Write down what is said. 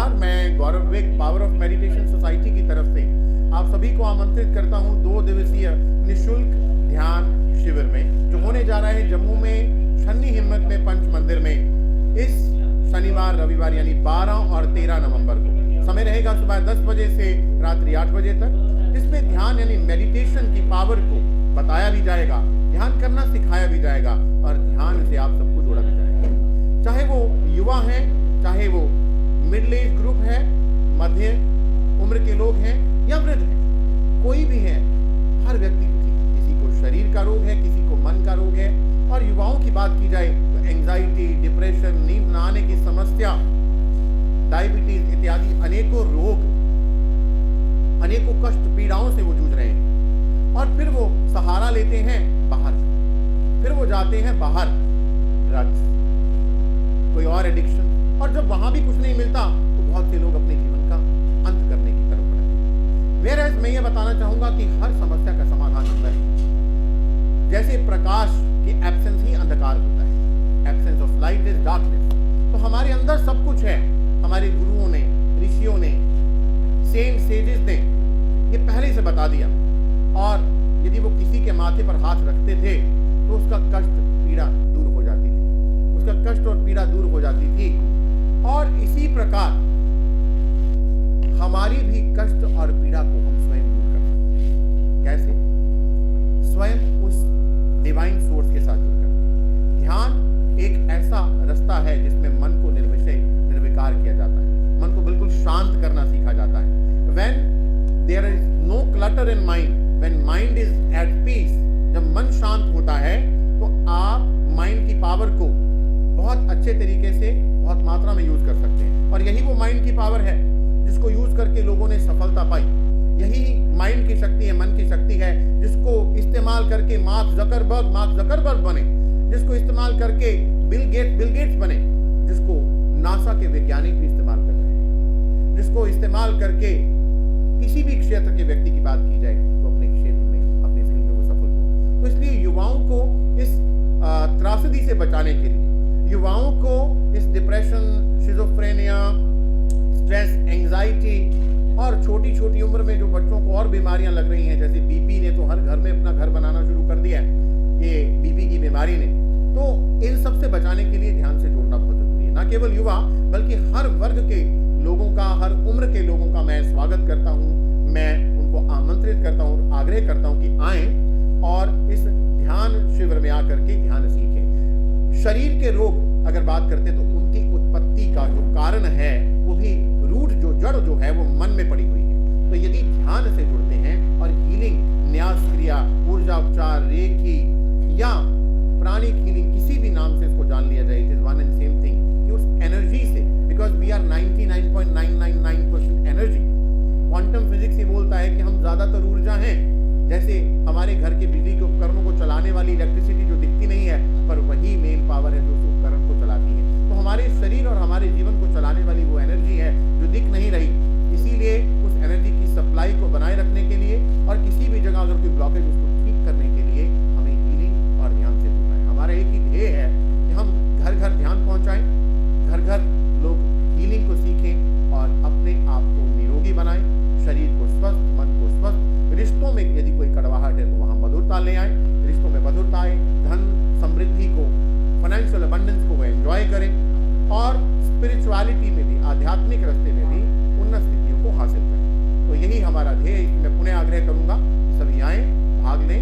नमस्कार, मैं गौरव विक पावर ऑफ मेडिटेशन सोसाइटी की तरफ से आप सभी को आमंत्रित करता हूं 2 दिवसीय निःशुल्क ध्यान शिविर में, जो होने जा रहा है जम्मू में छन्नी हिम्मत में पंच मंदिर में इस शनिवार रविवार यानी 12 और 13 नवंबर को। समय रहेगा सुबह 10 बजे से रात्रि 8 बजे तक, जिसमें ध्यान यानी मेडिटेशन की पावर को बताया भी जाएगा, ध्यान करना सिखाया भी जाएगा और ध्यान से आप सबको जोड़ा भी जाएगा। चाहे वो युवा हैं, चाहे वो मिडिल एज ग्रुप है, मध्य उम्र के लोग हैं या वृद्ध हैं, कोई भी है, हर व्यक्ति किसी को शरीर का रोग है, किसी को मन का रोग है। और युवाओं की बात की जाए तो एंजाइटी, डिप्रेशन, नींद न आने की समस्या, डायबिटीज इत्यादि अनेकों रोग, अनेकों कष्ट पीड़ाओं से वो जूझ रहे हैं। और फिर वो सहारा लेते हैं बाहर, फिर वो जाते हैं बाहर ड्रग्स, कोई और एडिक्शन, और जब वहां भी कुछ नहीं मिलता तो बहुत से लोग अपने जीवन का अंत करने की तरफ बढ़ते हैं। वेयरएज मैं ये बताना चाहूंगा कि हर समस्या का समाधान अंदर है। जैसे प्रकाश की एब्सेंस ही अंधकार होता है, absence of light is darkness. तो हमारे अंदर सब कुछ है। हमारे गुरुओं ने, ऋषियों ने, सेंट सेजेस ने ये पहले से बता दिया। और यदि वो किसी के माथे पर हाथ रखते थे तो उसका कष्ट पीड़ा दूर हो जाती थी, उसका कष्ट और पीड़ा दूर हो जाती थी। और इसी प्रकार हमारी भी कष्ट और पीड़ा को हम स्वयं दूर कर सकते हैं। कैसे? स्वयं उस डिवाइन सोर्स के साथ जुड़कर। ध्यान एक ऐसा रास्ता है जिसमें मन को निर्विषय निर्विकार किया जाता है, मन को बिल्कुल शांत करना सीखा जाता है। When there is no clutter in mind, when mind is at peace, जब मन शांत होता है तो आप माइंड की पावर को बहुत अच्छे तरीके से, बहुत मात्रा में यूज कर सकते हैं। और यही वो माइंड की पावर है जिसको यूज करके लोगों ने सफलता पाई। यही माइंड की शक्ति है, मन की शक्ति है, जिसको इस्तेमाल करके मार्क जकरबर्ग बने, जिसको इस्तेमाल करके बिल गेट्स बने, जिसको नासा के वैज्ञानिक भी इस्तेमाल कर रहे हैं, जिसको इस्तेमाल करके किसी भी क्षेत्र के व्यक्ति की बात की जाए तो अपने क्षेत्र में, अपने फील्ड में वो सफल हो। तो इसलिए युवाओं को इस त्रासदी से बचाने के लिए, युवाओं को इस डिप्रेशन, शिज़ोफ्रेनिया, स्ट्रेस, एंजाइटी और छोटी छोटी उम्र में जो बच्चों को और बीमारियां लग रही हैं, जैसे बीपी ने तो हर घर में अपना घर बनाना शुरू कर दिया है, ये बीपी की बीमारी ने, तो इन सब से बचाने के लिए ध्यान से जोड़ना बहुत जरूरी है। न केवल युवा बल्कि हर वर्ग के लोगों का, हर उम्र के लोगों का मैं स्वागत करता हूँ। मैं उनको आमंत्रित करता हूँ, आग्रह करता हूँ कि आएं और इस ध्यान शिविर में आकर के ध्यान सीखें। शरीर के रोग अगर बात करते तो उनकी उत्पत्ति का जो कारण है, वो भी रूट, जो जड़ जो है वो मन में पड़ी हुई है। तो यदि ध्यान से जुड़ते हैं और हीलिंग, न्यास क्रिया, ऊर्जा उपचार, रेकी या प्राणिक हीलिंग, किसी भी नाम से इसको जान लिया जाए, it is one and same thing, कि उस एनर्जी से, because we are 99.999% energy. Quantum physics ये बोलता है कि हम ज्यादातर ऊर्जा हैं। जैसे हमारे घर के बिजली के उपकरणों को चलाने वाली इलेक्ट्रिसिटी जो दिखती नहीं है, पर वही मेन पावर है जो उस उपकरण को चलाती है। तो हमारे शरीर और हमारे जीवन को चलाने वाली वो एनर्जी है जो दिख नहीं रही। इसीलिए उस एनर्जी की सप्लाई को बनाए रखने के लिए और किसी भी जगह अगर कोई ब्लॉकेज, उसको ठीक करने के लिए हमें हीलिंग और ध्यान से जुड़ना है। हमारा एक ही ध्येय है कि हम घर घर ध्यान पहुंचाएं, घर घर लोग हीलिंग को सीखें और अपने आप को निरोगी बनाएं, शरीर को स्वस्थ, मन को स्वस्थ। रिश्तों में यदि कोई कड़वाहट है तो वहां मधुरता ले आए, रिश्तों में मधुरता आए, धन समृद्धि को, फाइनेंशियल अबंडेंस को वो एंजॉय करें और स्पिरिचुअलिटी में भी, आध्यात्मिक रास्ते में भी उन्नत स्थितियों को हासिल करें। तो यही हमारा ध्येय है। मैं पुनः आग्रह करूंगा कि सभी आएं, भाग लें